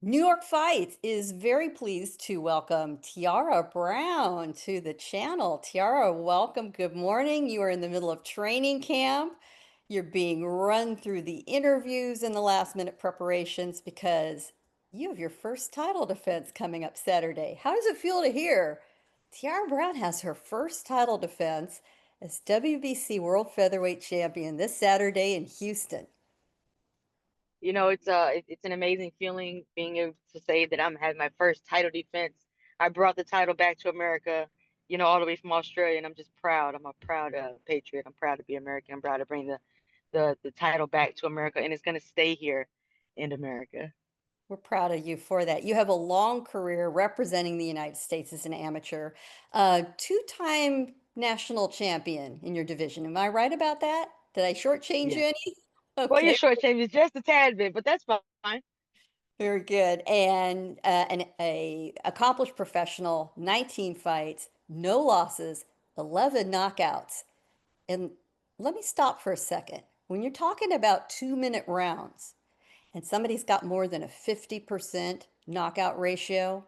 New York Fights is very pleased to welcome Tiara Brown to the channel. Tiara, welcome. Good morning. You are in the middle of training camp. You're being run through the interviews and the last minute preparations because you have your first title defense coming up Saturday. How does it feel to hear Tiara Brown has her first title defense as WBC World Featherweight Champion this Saturday in Houston? It's an amazing feeling being able to say that I'm having my first title defense. I brought the title back to America, all the way from Australia, and I'm just proud. I'm a proud patriot. I'm proud to be American. I'm proud to bring the title back to America, and it's going to stay here in America. We're proud of you for that. You have a long career representing the United States as an amateur, two-time national champion in your division. Am I right about that? Did I shortchange you Yes. any? Well, your Okay, short change is just a tad bit, but that's fine. very good. And a accomplished professional, 19 fights, no losses, 11 knockouts. And let me stop for a second. When you're talking about 2-minute rounds and somebody's got more than a 50% knockout ratio,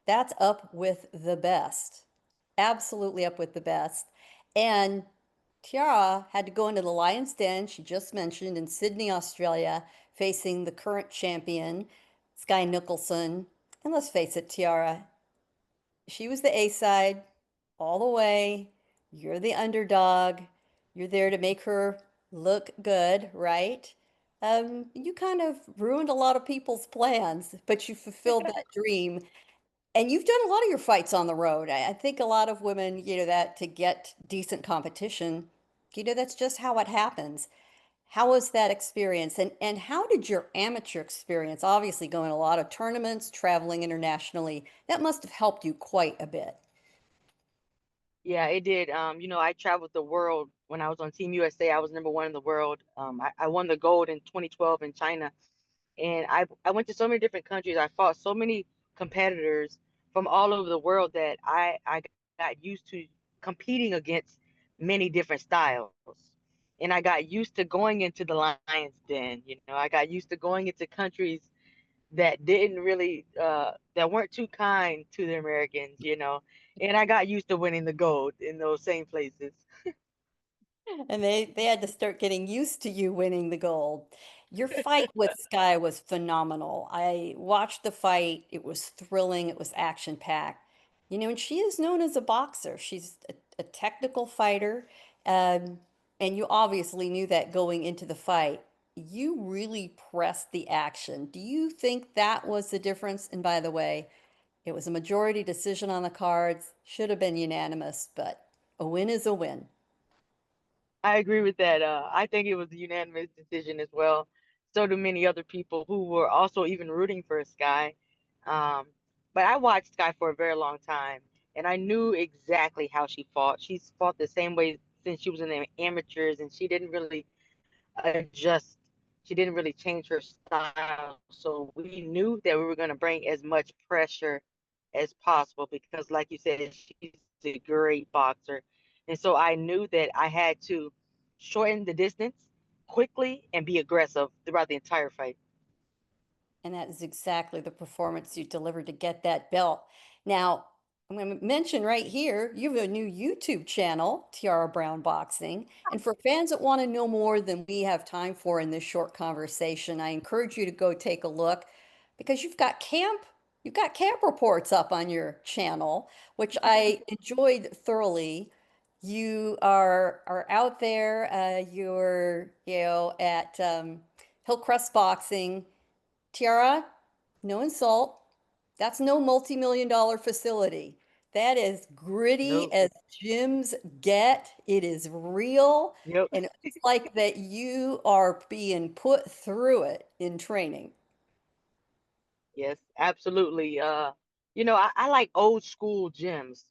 that's up with the best. Absolutely up with the best. And Tiara had to go into the Lion's Den, she just mentioned, in Sydney, Australia, facing the current champion, Sky Nicholson. And let's face it, Tiara, she was the A side all the way. You're the underdog. You're there to make her look good, right? You kind of ruined a lot of people's plans, but you fulfilled that dream. And you've done a lot of your fights on the road. I think a lot of women, that to get decent competition, that's just how it happens. How was that experience? And how did your amateur experience, obviously going a lot of tournaments, traveling internationally, that must have helped you quite a bit. Yeah, it did. I traveled the world when I was on Team USA. I was number one in the world. I won the gold in 2012 in China. And I went to so many different countries. I fought so many competitors from all over the world that I got used to competing against many different styles. And I got used to going into the lion's den. I got used to going into countries that didn't really that weren't too kind to the Americans. And I got used to winning the gold in those same places. And they had to start getting used to you winning the gold. Your fight with Sky was phenomenal. I watched the fight. It was thrilling. It was action packed. And she is known as a boxer. She's a technical fighter. Um, and you obviously knew that going into the fight. You really pressed the action. Do you think that was the difference? And by the way, it was a majority decision on the cards. Should have been unanimous, but a win is a win. I agree with that. I think it was a unanimous decision as well. So do many other people who were also even rooting for Sky. Um, but I watched Sky for a very long time, and I knew exactly how she fought. She's fought the same way since she was in the amateurs, and she didn't really adjust. She didn't really change her style. So we knew that we were going to bring as much pressure as possible because, like you said, she's a great boxer. And so I knew that I had to shorten the distance quickly and be aggressive throughout the entire fight. And that is exactly the performance you delivered to get that belt. Now, I'm going to mention right here, you have a new YouTube channel, Tiara Brown Boxing. And for fans that want to know more than we have time for in this short conversation, I encourage you to go take a look because you've got camp reports up on your channel, which I enjoyed thoroughly. You are out there, you're, at Hillcrest Boxing. Tiara, no insult. That's no multi-million dollar facility. That is gritty Nope. as gyms get. It is real. Yep. And it's like that you are being put through it in training. Yes, absolutely. I like old school gyms.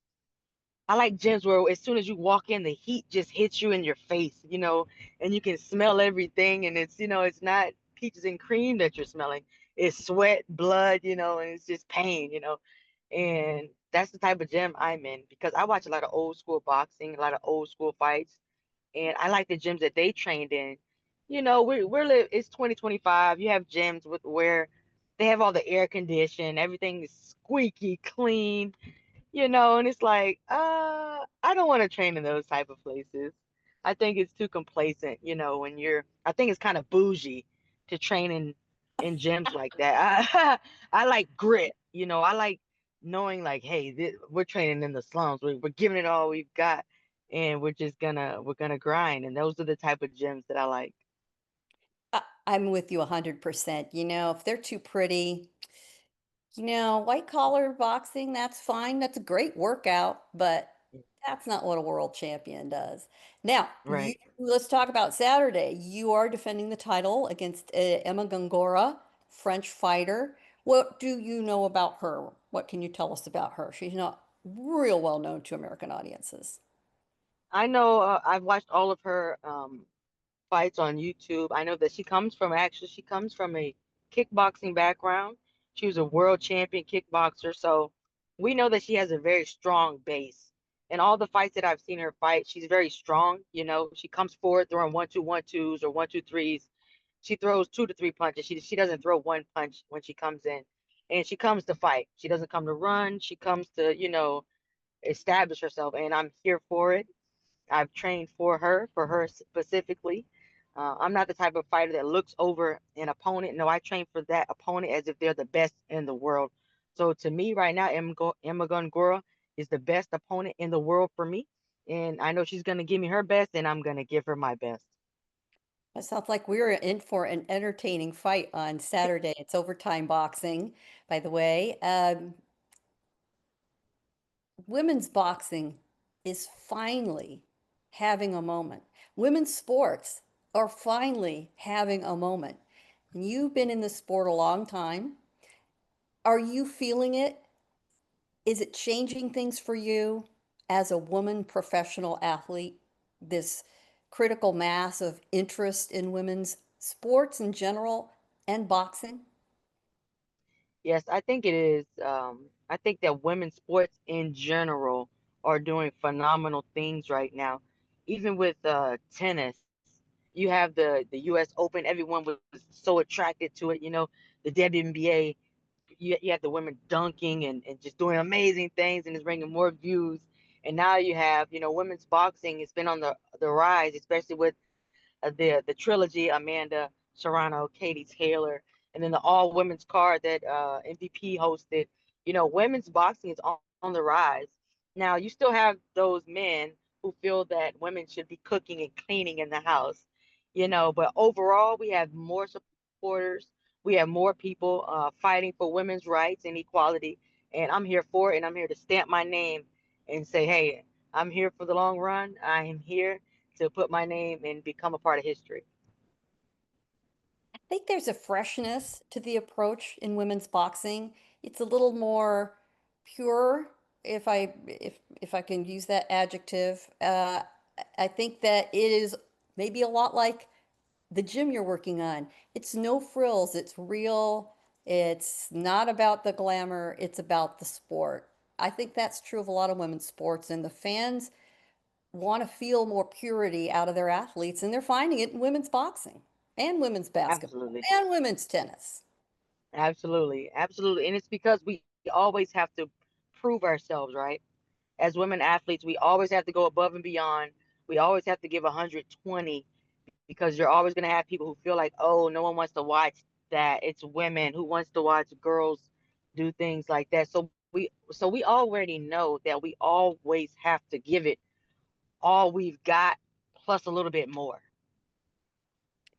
I like gyms where as soon as you walk in, the heat just hits you in your face, and you can smell everything. And it's not peaches and cream that you're smelling. It's sweat, blood, and it's just pain. And that's the type of gym I'm in because I watch a lot of old school boxing, a lot of old school fights, and I like the gyms that they trained in. It's 2025. You have gyms with where they have all the air condition, everything is squeaky clean, and it's like, I don't want to train in those type of places. I think it's too complacent, when I think it's kind of bougie to train in gyms like that. I like grit, I like knowing like, hey, we're training in the slums. We're giving it all we've got, and we're gonna grind. And those are the type of gyms that I like. I'm with you 100%. If they're too pretty, white collar boxing, that's fine. That's a great workout, but that's not what a world champion does. Now, Right. let's talk about Saturday. You are defending the title against Emma Gongora, French fighter. What do you know about her? What can you tell us about her? She's not real well known to American audiences. I know, I've watched all of her fights on YouTube. I know that she comes from a kickboxing background. She was a world champion kickboxer, so we know that she has a very strong base. And all the fights that I've seen her fight, she's very strong. She comes forward throwing 1-2-1-2s or 1-2-3s. She throws 2 to 3 punches. She doesn't throw one punch when she comes in, and she comes to fight. She doesn't come to run. She comes to establish herself, and I'm here for it. I've trained for her specifically. I'm not the type of fighter that looks over an opponent. No, I train for that opponent as if they're the best in the world. So to me, right now, Emma Gongora is the best opponent in the world for me, and I know she's gonna give me her best, and I'm gonna give her my best. It sounds like we're in for an entertaining fight on Saturday. It's overtime boxing, by the way. Women's boxing is finally having a moment. Women's sports are finally having a moment. And you've been in the sport a long time. Are you feeling it? Is it changing things for you as a woman professional athlete? This critical mass of interest in women's sports in general and boxing? Yes, I think it is. I think that women's sports in general are doing phenomenal things right now. Even with tennis, you have the U.S. Open. Everyone was so attracted to it. The WNBA. You have the women dunking and just doing amazing things, and it's bringing more views. And now you have, women's boxing. It's been on the rise, especially with the trilogy, Amanda Serrano, Katie Taylor, and then the all women's card that MVP hosted. Women's boxing is on the rise. Now you still have those men who feel that women should be cooking and cleaning in the house, but overall we have more supporters. We have more people fighting for women's rights and equality, and I'm here for it. And I'm here to stamp my name and say, hey, I'm here for the long run. I am here to put my name and become a part of history. I think there's a freshness to the approach in women's boxing. It's a little more pure, if I can use that adjective. I think that it is maybe a lot like the gym you're working on. It's no frills, it's real. It's not about the glamour, it's about the sport. I think that's true of a lot of women's sports, and the fans want to feel more purity out of their athletes, and they're finding it in women's boxing and women's basketball Absolutely. and women's tennis. Absolutely. Absolutely. And it's because we always have to prove ourselves, right? As women athletes, we always have to go above and beyond. We always have to give 120 because you're always going to have people who feel like, oh, no one wants to watch that. It's women who wants to watch girls do things like that. So we already know that we always have to give it all we've got plus a little bit more.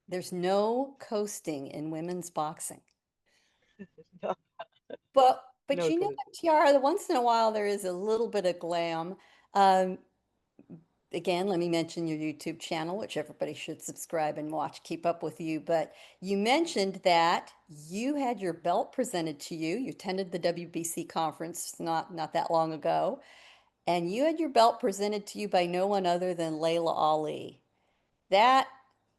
There's no coasting in women's boxing. No, But no, you know because what, Tiara, once in a while there is a little bit of glam. Um, Again, let me mention your YouTube channel, which everybody should subscribe and watch, keep up with you. But you mentioned that you had your belt presented to you. You attended the WBC conference not that long ago, and you had your belt presented to you by no one other than Layla Ali. That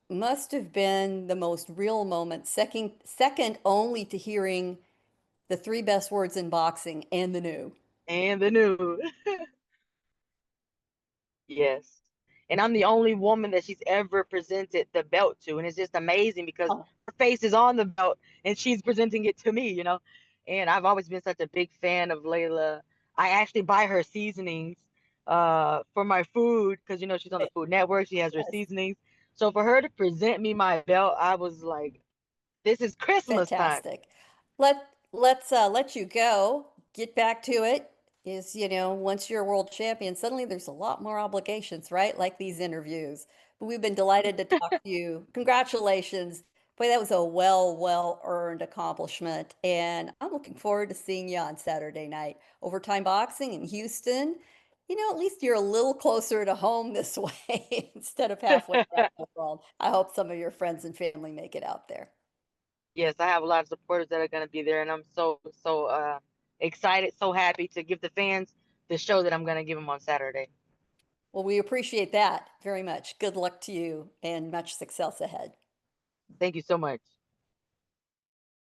must have been the most real moment, second only to hearing the three best words in boxing and the new. and the new. Yes. And I'm the only woman that she's ever presented the belt to. And it's just amazing because Oh. face is on the belt and she's presenting it to me, you know. And I've always been such a big fan of Layla. I actually buy her seasonings for my food because you know she's on the Right. Food Network. She has her Yes. seasonings. So for her to present me my belt, I was like, this is Christmas time. Fantastic. Let you go. Get back to it. Is, once you're a world champion, suddenly there's a lot more obligations, right? Like these interviews. But we've been delighted to talk to you. Congratulations. Boy, that was a well earned accomplishment. And I'm looking forward to seeing you on Saturday night. Overtime boxing in Houston. At least you're a little closer to home this way instead of halfway around the world. I hope some of your friends and family make it out there. Yes, I have a lot of supporters that are going to be there, and I'm so excited, so happy to give the fans the show that I'm going to give them on Saturday. Well, we appreciate that very much. Good luck to you and much success ahead. Thank you so much.